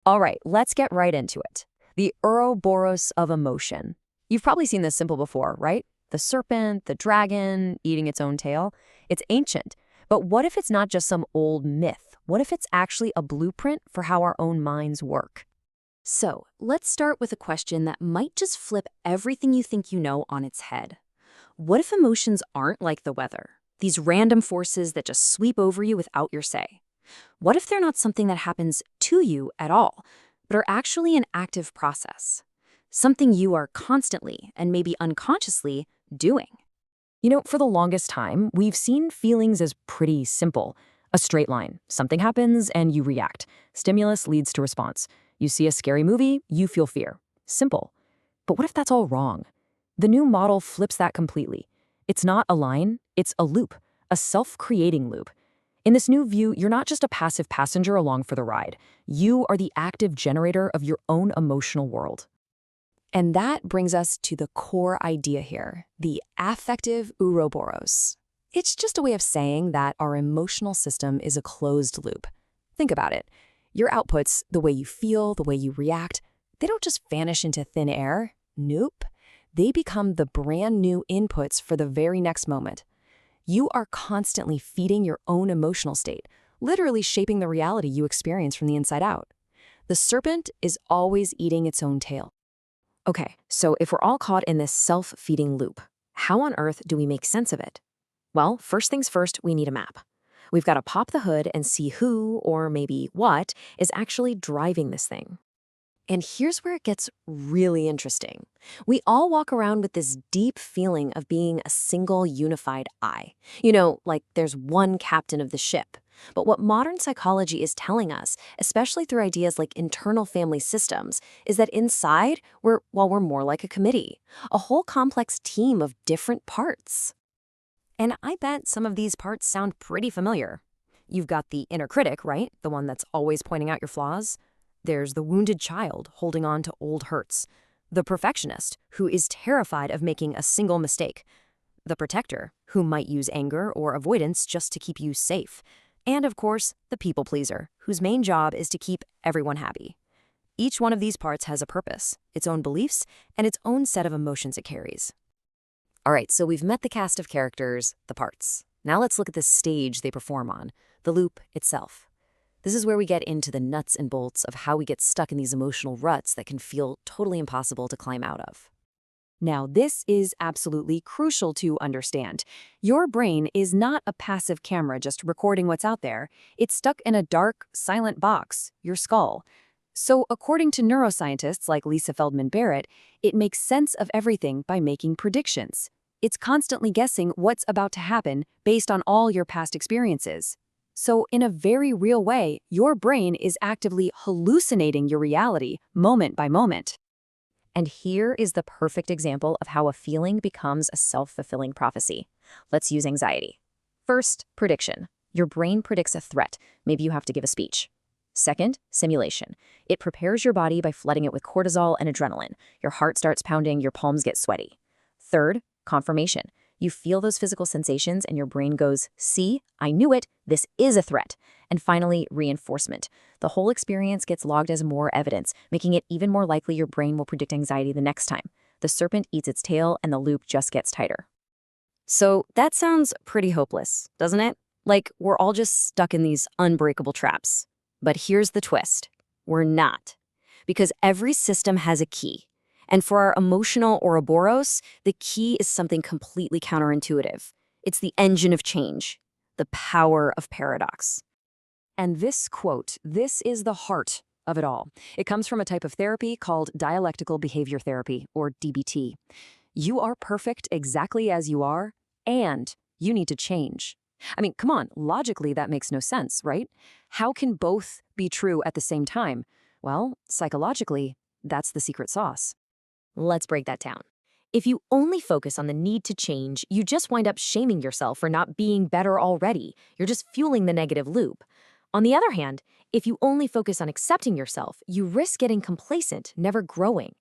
All right, let's get right into it. The Ouroboros of emotion. You've probably seen this symbol before, right? The serpent, the dragon, eating its own tail. It's ancient. But what if it's not just some old myth? What if it's actually a blueprint for how our own minds work? So, let's start with a question that might just flip everything you think you know on its head. What if emotions aren't like the weather? These random forces that just sweep over you without your say? What if they're not something that happens to you at all, but are actually an active process? Something you are constantly, and maybe unconsciously, doing? For the longest time, we've seen feelings as pretty simple. A straight line. Something happens and you react. Stimulus leads to response. You see a scary movie, you feel fear. Simple. But what if that's all wrong? The new model flips that completely. It's not a line, it's a loop, a self-creating loop. In this new view, you're not just a passive passenger along for the ride. You are the active generator of your own emotional world. And that brings us to the core idea here, the affective Ouroboros. It's just a way of saying that our emotional system is a closed loop. Think about it. Your outputs, the way you feel, the way you react, they don't just vanish into thin air. Nope. They become the brand new inputs for the very next moment. You are constantly feeding your own emotional state, literally shaping the reality you experience from the inside out. The serpent is always eating its own tail. Okay, so if we're all caught in this self-feeding loop, how on earth do we make sense of it? Well, first things first, we need a map. We've got to pop the hood and see who, or maybe what, is actually driving this thing. And here's where it gets really interesting. We all walk around with this deep feeling of being a single unified I. Like there's one captain of the ship. But what modern psychology is telling us, especially through ideas like internal family systems, is that inside, we're more like a committee, a whole complex team of different parts. And I bet some of these parts sound pretty familiar. You've got the inner critic, right? The one that's always pointing out your flaws. There's the wounded child holding on to old hurts. The perfectionist, who is terrified of making a single mistake. The protector, who might use anger or avoidance just to keep you safe. And of course, the people pleaser, whose main job is to keep everyone happy. Each one of these parts has a purpose, its own beliefs, and its own set of emotions it carries. All right, so we've met the cast of characters, the parts. Now let's look at the stage they perform on, the loop itself. This is where we get into the nuts and bolts of how we get stuck in these emotional ruts that can feel totally impossible to climb out of. Now, this is absolutely crucial to understand. Your brain is not a passive camera just recording what's out there. It's stuck in a dark, silent box, your skull. So, according to neuroscientists like Lisa Feldman Barrett, it makes sense of everything by making predictions. It's constantly guessing what's about to happen based on all your past experiences. So, in a very real way, your brain is actively hallucinating your reality moment by moment. And here is the perfect example of how a feeling becomes a self-fulfilling prophecy. Let's use anxiety. First, prediction. Your brain predicts a threat. Maybe you have to give a speech. Second, simulation. It prepares your body by flooding it with cortisol and adrenaline. Your heart starts pounding, your palms get sweaty. Third, confirmation. You feel those physical sensations and your brain goes, see, I knew it, this is a threat. And finally, reinforcement. The whole experience gets logged as more evidence, making it even more likely your brain will predict anxiety the next time. The serpent eats its tail and the loop just gets tighter. So that sounds pretty hopeless, doesn't it? Like we're all just stuck in these unbreakable traps. But here's the twist. We're not. Because every system has a key. And for our emotional Ouroboros, the key is something completely counterintuitive. It's the engine of change, the power of paradox. And this quote, this is the heart of it all. It comes from a type of therapy called dialectical behavior therapy, or DBT. You are perfect exactly as you are, and you need to change. I mean, come on, logically that makes no sense, right? How can both be true at the same time? Well, psychologically, that's the secret sauce. Let's break that down. If you only focus on the need to change, you just wind up shaming yourself for not being better already. You're just fueling the negative loop. On the other hand, if you only focus on accepting yourself, you risk getting complacent, never growing.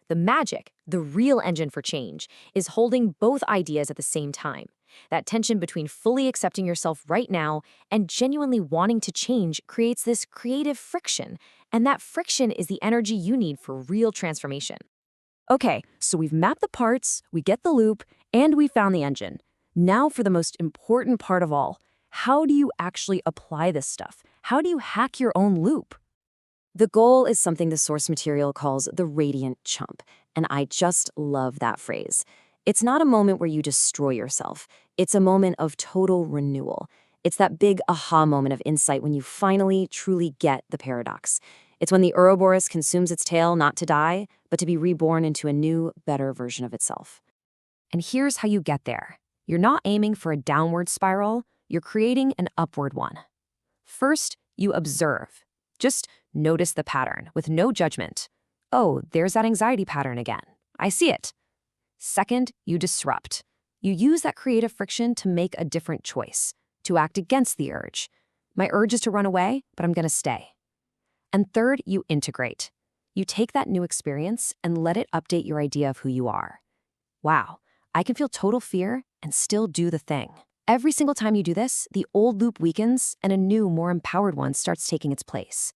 The magic, the real engine for change, is holding both ideas at the same time. That tension between fully accepting yourself right now and genuinely wanting to change creates this creative friction, and that friction is the energy you need for real transformation. Okay, so we've mapped the parts, we get the loop, and we found the engine. Now for the most important part of all. How do you actually apply this stuff? How do you hack your own loop? The goal is something the source material calls the radiant chump, and I just love that phrase. It's not a moment where you destroy yourself. It's a moment of total renewal. It's that big aha moment of insight when you finally, truly get the paradox. It's when the Ouroboros consumes its tail not to die, but to be reborn into a new, better version of itself. And here's how you get there. You're not aiming for a downward spiral, you're creating an upward one. First, you observe. Just notice the pattern with no judgment. Oh, there's that anxiety pattern again. I see it. Second, you disrupt. You use that creative friction to make a different choice, to act against the urge. My urge is to run away, but I'm going to stay. And third, you integrate. You take that new experience and let it update your idea of who you are. Wow, I can feel total fear and still do the thing. Every single time you do this, the old loop weakens and a new, more empowered one starts taking its place.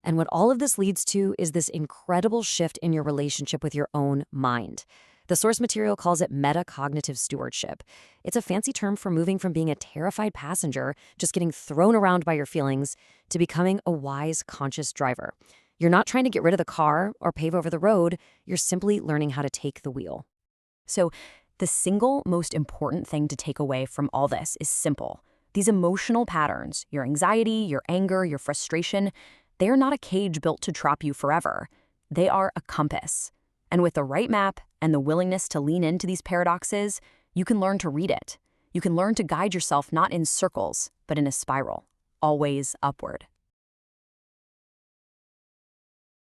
And what all of this leads to is this incredible shift in your relationship with your own mind. The source material calls it metacognitive stewardship. It's a fancy term for moving from being a terrified passenger, just getting thrown around by your feelings, to becoming a wise, conscious driver. You're not trying to get rid of the car or pave over the road, you're simply learning how to take the wheel. So, the single most important thing to take away from all this is simple. These emotional patterns, your anxiety, your anger, your frustration, they are not a cage built to trap you forever. They are a compass. And with the right map and the willingness to lean into these paradoxes, you can learn to read it. You can learn to guide yourself not in circles, but in a spiral, always upward.